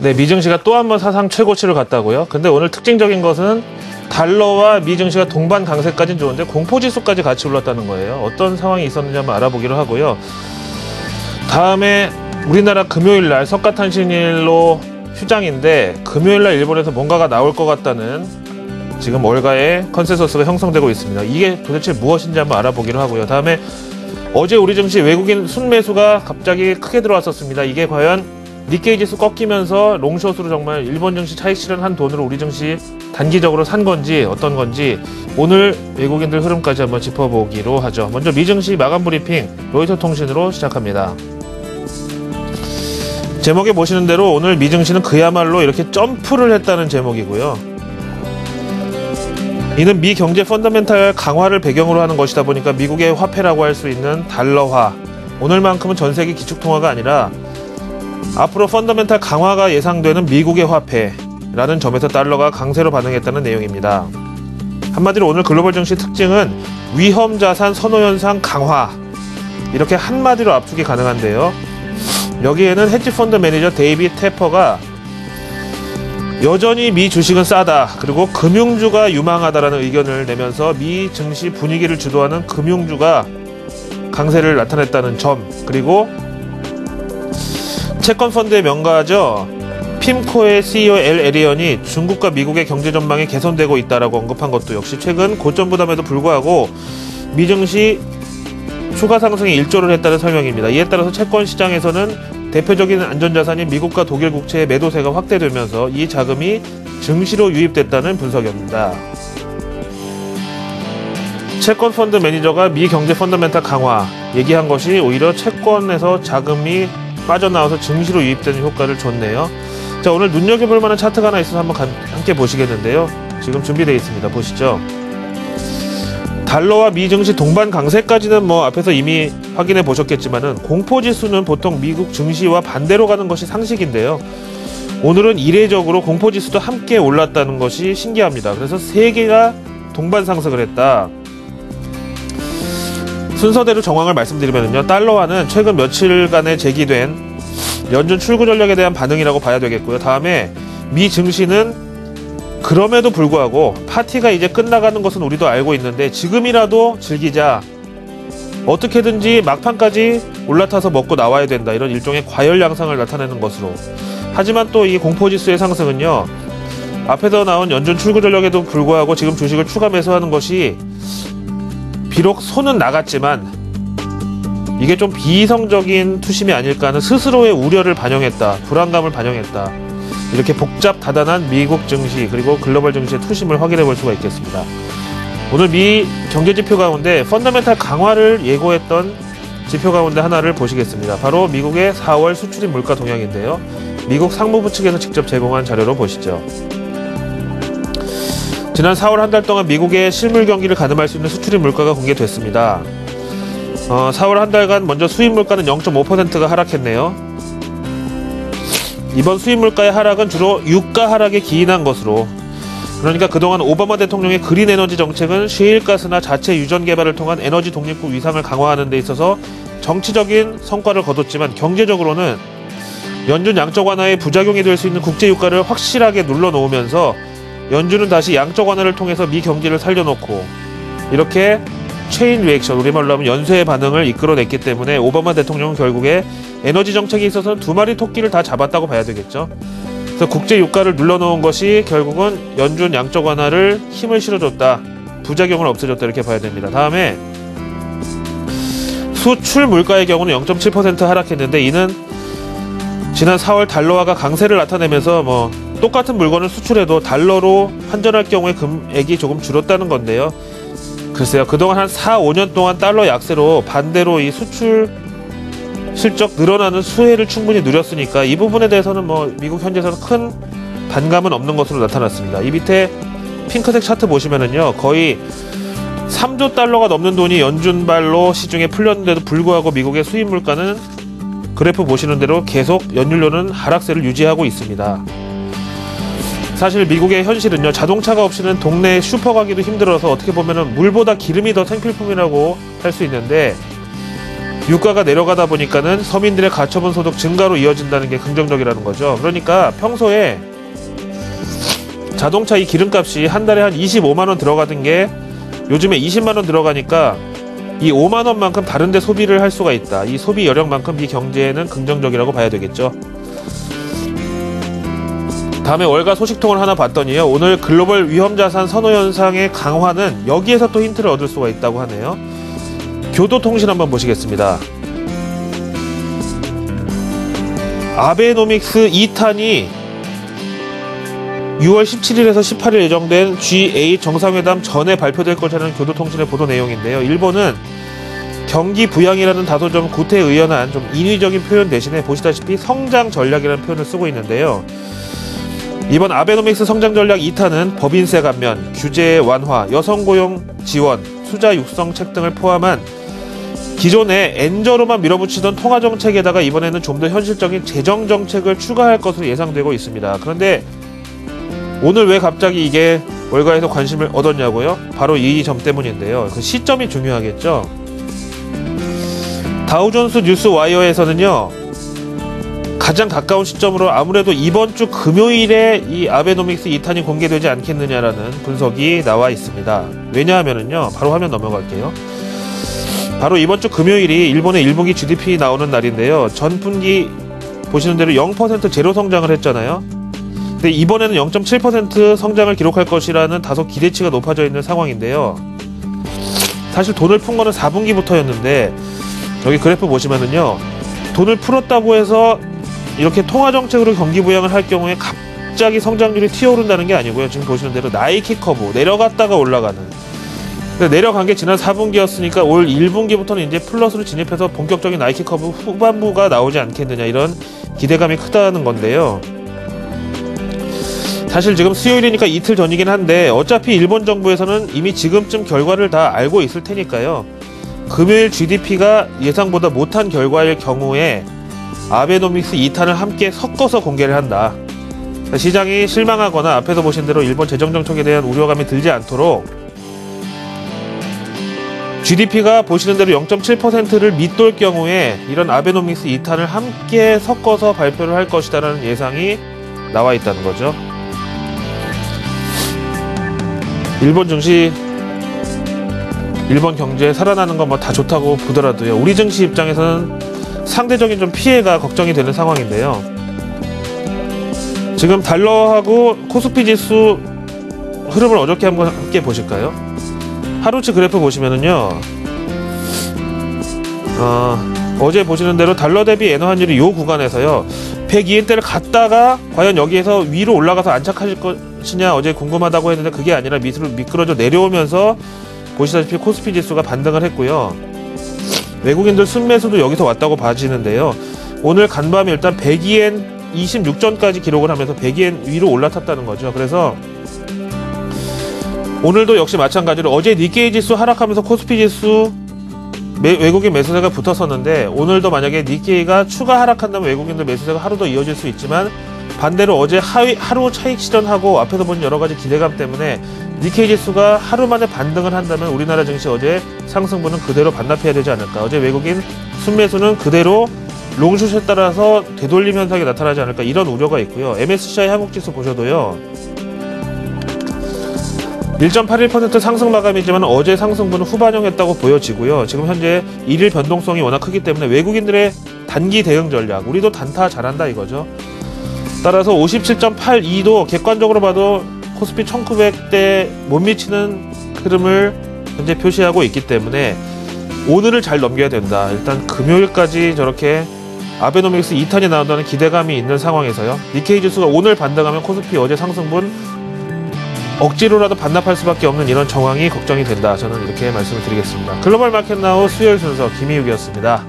네, 미 증시가 또 한 번 사상 최고치를 갔다고요? 근데 오늘 특징적인 것은 달러와 미 증시가 동반 강세까지는 좋은데 공포지수까지 같이 올랐다는 거예요. 어떤 상황이 있었는지 한번 알아보기로 하고요. 다음에 우리나라 금요일날 석가탄신일로 휴장인데 금요일날 일본에서 뭔가가 나올 것 같다는 지금 월가의 컨센서스가 형성되고 있습니다. 이게 도대체 무엇인지 한번 알아보기로 하고요. 다음에 어제 우리 증시 외국인 순매수가 갑자기 크게 들어왔었습니다. 이게 과연 니케이 지수 꺾이면서 롱숏으로 정말 일본 증시 차익 실현한 돈으로 우리 증시 단기적으로 산 건지 어떤 건지 오늘 외국인들 흐름까지 한번 짚어보기로 하죠. 먼저 미 증시 마감 브리핑 로이터 통신으로 시작합니다. 제목에 보시는 대로 오늘 미 증시는 그야말로 이렇게 점프를 했다는 제목이고요. 이는 미 경제 펀더멘탈 강화를 배경으로 하는 것이다 보니까 미국의 화폐라고 할 수 있는 달러화, 오늘만큼은 전 세계 기축통화가 아니라 앞으로 펀더멘탈 강화가 예상되는 미국의 화폐라는 점에서 달러가 강세로 반응했다는 내용입니다. 한마디로 오늘 글로벌 증시 특징은 위험자산 선호현상 강화, 이렇게 한마디로 압축이 가능한데요. 여기에는 헤지펀드 매니저 데이빗 테퍼가 여전히 미 주식은 싸다, 그리고 금융주가 유망하다라는 의견을 내면서 미 증시 분위기를 주도하는 금융주가 강세를 나타냈다는 점, 그리고 채권펀드의 명가죠. 핌코의 CEO 엘 에리언이 중국과 미국의 경제 전망이 개선되고 있다라고 언급한 것도 역시 최근 고점 부담에도 불구하고 미 증시 추가 상승에 일조를 했다는 설명입니다. 이에 따라서 채권 시장에서는 대표적인 안전자산인 미국과 독일 국채의 매도세가 확대되면서 이 자금이 증시로 유입됐다는 분석입니다. 채권펀드 매니저가 미 경제 펀더멘탈 강화 얘기한 것이 오히려 채권에서 자금이 빠져나와서 증시로 유입되는 효과를 줬네요. 자, 오늘 눈여겨볼 만한 차트가 하나 있어서 한번 함께 보시겠는데요. 지금 준비되어 있습니다. 보시죠. 달러와 미 증시 동반 강세까지는 뭐 앞에서 이미 확인해 보셨겠지만은 공포지수는 보통 미국 증시와 반대로 가는 것이 상식인데요. 오늘은 이례적으로 공포지수도 함께 올랐다는 것이 신기합니다. 그래서 세 개가 동반 상승을 했다. 순서대로 정황을 말씀드리면요. 달러화는 최근 며칠간에 제기된 연준 출구 전략에 대한 반응이라고 봐야 되겠고요. 다음에 미 증시는 그럼에도 불구하고 파티가 이제 끝나가는 것은 우리도 알고 있는데 지금이라도 즐기자, 어떻게든지 막판까지 올라타서 먹고 나와야 된다, 이런 일종의 과열 양상을 나타내는 것으로. 하지만 또 이 공포지수의 상승은요, 앞에서 나온 연준 출구 전략에도 불구하고 지금 주식을 추가 매수하는 것이 비록 손은 나갔지만 이게 좀 비이성적인 투심이 아닐까 하는 스스로의 우려를 반영했다, 불안감을 반영했다, 이렇게 복잡 다단한 미국 증시 그리고 글로벌 증시의 투심을 확인해 볼 수가 있겠습니다. 오늘 미 경제지표 가운데 펀더멘탈 강화를 예고했던 지표 가운데 하나를 보시겠습니다. 바로 미국의 4월 수출입 물가 동향인데요. 미국 상무부 측에서 직접 제공한 자료로 보시죠. 지난 4월 한 달 동안 미국의 실물 경기를 가늠할 수 있는 수출입 물가가 공개됐습니다. 4월 한 달간 먼저 수입 물가는 0.5%가 하락했네요. 이번 수입 물가의 하락은 주로 유가 하락에 기인한 것으로, 그러니까 그동안 오바마 대통령의 그린 에너지 정책은 셰일가스나 자체 유전 개발을 통한 에너지 독립국 위상을 강화하는 데 있어서 정치적인 성과를 거뒀지만 경제적으로는 연준 양적 완화의 부작용이 될 수 있는 국제 유가를 확실하게 눌러놓으면서 연준은 다시 양적 완화를 통해서 미 경기를 살려놓고 이렇게 체인 리액션, 우리말로 하면 연쇄의 반응을 이끌어냈기 때문에 오바마 대통령은 결국에 에너지 정책에 있어서는 두 마리 토끼를 다 잡았다고 봐야 되겠죠. 그래서 국제 유가를 눌러놓은 것이 결국은 연준 양적 완화를 힘을 실어줬다, 부작용을 없애줬다, 이렇게 봐야 됩니다. 다음에 수출 물가의 경우는 0.7% 하락했는데 이는 지난 4월 달러화가 강세를 나타내면서 똑같은 물건을 수출해도 달러로 환전할 경우에 금액이 조금 줄었다는 건데요. 글쎄요, 그동안 한 4, 5년 동안 달러 약세로 반대로 이 수출 실적 늘어나는 수혜를 충분히 누렸으니까 이 부분에 대해서는 미국 현지에서는 큰 반감은 없는 것으로 나타났습니다. 이 밑에 핑크색 차트 보시면은요, 거의 3조 달러가 넘는 돈이 연준발로 시중에 풀렸는데도 불구하고 미국의 수입 물가는 그래프 보시는 대로 계속 연율로는 하락세를 유지하고 있습니다. 사실 미국의 현실은요, 자동차가 없이는 동네 슈퍼 가기도 힘들어서 어떻게 보면은 물보다 기름이 더 생필품이라고 할 수 있는데 유가가 내려가다 보니까는 서민들의 가처분 소득 증가로 이어진다는 게 긍정적이라는 거죠. 그러니까 평소에 자동차 이 기름값이 한 달에 한 25만원 들어가던 게 요즘에 20만원 들어가니까 이 5만원만큼 다른데 소비를 할 수가 있다. 이 소비 여력만큼 이 경제에는 긍정적이라고 봐야 되겠죠. 다음에 월가 소식통을 하나 봤더니요, 오늘 글로벌 위험자산 선호현상의 강화는 여기에서 또 힌트를 얻을 수가 있다고 하네요. 교도통신 한번 보시겠습니다. 아베노믹스 2탄이 6월 17일에서 18일 예정된 G8 정상회담 전에 발표될 것이라는 교도통신의 보도 내용인데요. 일본은 경기 부양이라는 다소 좀 구태의연한 좀 인위적인 표현 대신에 보시다시피 성장 전략이라는 표현을 쓰고 있는데요. 이번 아베노믹스 성장 전략 2탄은 법인세 감면, 규제 완화, 여성 고용 지원, 투자 육성책 등을 포함한 기존에 엔저로만 밀어붙이던 통화정책에다가 이번에는 좀 더 현실적인 재정정책을 추가할 것으로 예상되고 있습니다. 그런데 오늘 왜 갑자기 이게 월가에서 관심을 얻었냐고요? 바로 이 점 때문인데요. 그 시점이 중요하겠죠. 다우존스 뉴스 와이어에서는요, 가장 가까운 시점으로 아무래도 이번 주 금요일에 이 아베노믹스 2탄이 공개되지 않겠느냐라는 분석이 나와 있습니다. 왜냐하면은요, 바로 화면 넘어갈게요. 바로 이번 주 금요일이 일본의 1분기 GDP 나오는 날인데요. 전분기 보시는 대로 0% 제로 성장을 했잖아요. 근데 이번에는 0.7% 성장을 기록할 것이라는 다소 기대치가 높아져 있는 상황인데요. 사실 돈을 푼 거는 4분기부터였는데 여기 그래프 보시면은요, 돈을 풀었다고 해서 이렇게 통화정책으로 경기 부양을 할 경우에 갑자기 성장률이 튀어오른다는 게 아니고요. 지금 보시는 대로 나이키 커브 내려갔다가 올라가는, 내려간 게 지난 4분기였으니까 올 1분기부터는 이제 플러스로 진입해서 본격적인 나이키 커브 후반부가 나오지 않겠느냐, 이런 기대감이 크다는 건데요. 사실 지금 수요일이니까 이틀 전이긴 한데 어차피 일본 정부에서는 이미 지금쯤 결과를 다 알고 있을 테니까요. 금요일 GDP가 예상보다 못한 결과일 경우에 아베노믹스 2탄을 함께 섞어서 공개를 한다. 시장이 실망하거나 앞에서 보신 대로 일본 재정정책에 대한 우려감이 들지 않도록 GDP가 보시는 대로 0.7%를 밑돌 경우에 이런 아베노믹스 2탄을 함께 섞어서 발표를 할 것이다라는 예상이 나와 있다는 거죠. 일본 증시, 일본 경제 살아나는 건 뭐 다 좋다고 보더라도요, 우리 증시 입장에서는 상대적인 좀 피해가 걱정이 되는 상황인데요. 지금 달러하고 코스피 지수 흐름을 어저께 한번 함께 보실까요? 하루치 그래프 보시면은요, 어제 보시는 대로 달러 대비 엔화 환율이 이 구간에서요 102엔대를 갔다가 과연 여기에서 위로 올라가서 안착하실 것이냐 어제 궁금하다고 했는데 그게 아니라 밑으로 미끄러져 내려오면서 보시다시피 코스피 지수가 반등을 했고요. 외국인들 순매수도 여기서 왔다고 봐지는데요. 오늘 간밤에 일단 102엔 26전까지 기록을 하면서 102엔 위로 올라탔다는 거죠. 그래서 오늘도 역시 마찬가지로 어제 니케이 지수 하락하면서 코스피 지수 외국인 매수세가 붙었었는데, 오늘도 만약에 니케이가 추가 하락한다면 외국인들 매수세가 하루 더 이어질 수 있지만, 반대로 어제 하루 차익 실현하고 앞에서 본 여러가지 기대감 때문에 니케이 지수가 하루 만에 반등을 한다면 우리나라 증시 어제 상승분은 그대로 반납해야 되지 않을까. 어제 외국인 순매수는 그대로 롱숏에 따라서 되돌림 현상이 나타나지 않을까, 이런 우려가 있고요. MSCI 한국지수 보셔도요, 1.81% 상승 마감이지만 어제 상승분은 후반영했다고 보여지고요. 지금 현재 일일 변동성이 워낙 크기 때문에 외국인들의 단기 대응 전략, 우리도 단타 잘한다 이거죠. 따라서 57.82도 객관적으로 봐도 코스피 1900대 못 미치는 흐름을 현재 표시하고 있기 때문에 오늘을 잘 넘겨야 된다. 일단 금요일까지 저렇게 아베노믹스 2탄이 나온다는 기대감이 있는 상황에서요, 니케이 지수가 오늘 반등하면 코스피 어제 상승분 억지로라도 반납할 수밖에 없는 이런 정황이 걱정이 된다. 저는 이렇게 말씀을 드리겠습니다. 글로벌 마켓나우 수요일 순서 김희욱이었습니다.